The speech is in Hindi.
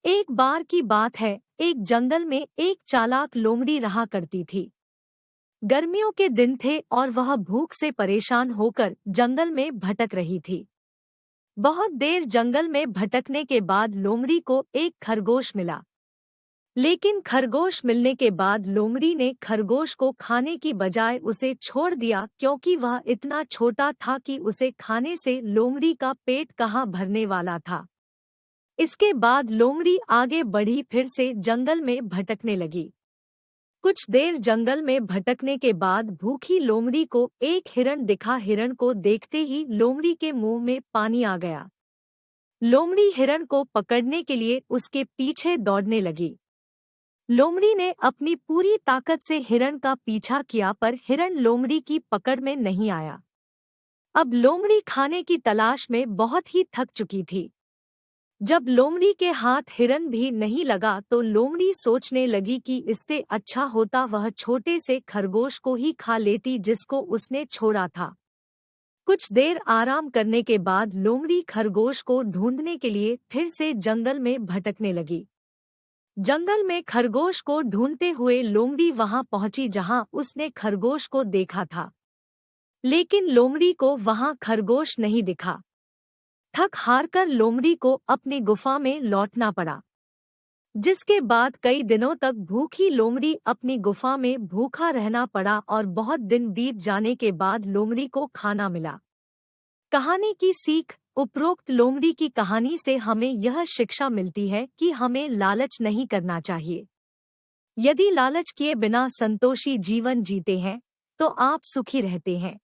एक बार की बात है, एक जंगल में एक चालाक लोमड़ी रहा करती थी। गर्मियों के दिन थे और वह भूख से परेशान होकर जंगल में भटक रही थी। बहुत देर जंगल में भटकने के बाद लोमड़ी को एक खरगोश मिला। लेकिन खरगोश मिलने के बाद लोमड़ी ने खरगोश को खाने की बजाय उसे छोड़ दिया, क्योंकि वह इतना छोटा था कि उसे खाने से लोमड़ी का पेट कहाँ भरने वाला था। इसके बाद लोमड़ी आगे बढ़ी, फिर से जंगल में भटकने लगी। कुछ देर जंगल में भटकने के बाद भूखी लोमड़ी को एक हिरण दिखा। हिरण को देखते ही लोमड़ी के मुंह में पानी आ गया। लोमड़ी हिरण को पकड़ने के लिए उसके पीछे दौड़ने लगी। लोमड़ी ने अपनी पूरी ताकत से हिरण का पीछा किया, पर हिरण लोमड़ी की पकड़ में नहीं आया। अब लोमड़ी खाने की तलाश में बहुत ही थक चुकी थी। जब लोमड़ी के हाथ हिरन भी नहीं लगा तो लोमड़ी सोचने लगी कि इससे अच्छा होता वह छोटे से खरगोश को ही खा लेती जिसको उसने छोड़ा था। कुछ देर आराम करने के बाद लोमड़ी खरगोश को ढूंढने के लिए फिर से जंगल में भटकने लगी। जंगल में खरगोश को ढूंढते हुए लोमड़ी वहां पहुंची जहां उसने खरगोश को देखा था। लेकिन लोमड़ी को वहां खरगोश नहीं दिखा। थक हारकर लोमड़ी को अपनी गुफा में लौटना पड़ा, जिसके बाद कई दिनों तक भूखी लोमड़ी अपनी गुफा में भूखा रहना पड़ा और बहुत दिन बीत जाने के बाद लोमड़ी को खाना मिला। कहानी की सीख। उपरोक्त लोमड़ी की कहानी से हमें यह शिक्षा मिलती है कि हमें लालच नहीं करना चाहिए। यदि लालच किए बिना संतोषी जीवन जीते हैं तो आप सुखी रहते हैं।